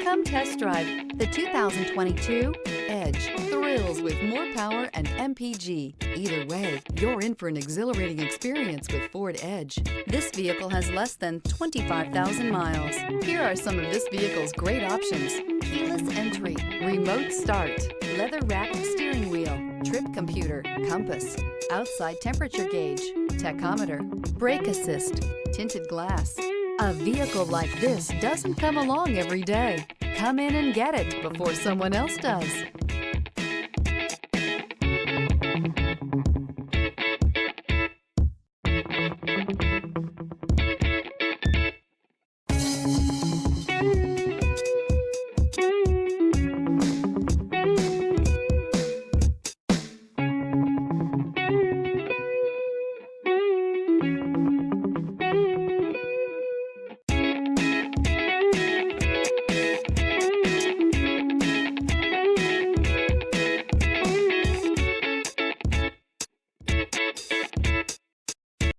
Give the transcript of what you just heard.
Come test drive the 2022 Edge. Thrills with more power and MPG. Either way, you're in for an exhilarating experience with Ford Edge. This vehicle has less than 25,000 miles. Here are some of this vehicle's great options: keyless entry, remote start, leather-wrapped steering wheel, trip computer, compass, outside temperature gauge, tachometer, brake assist, tinted glass. A vehicle like this doesn't come along every day. Come in and get it before someone else does.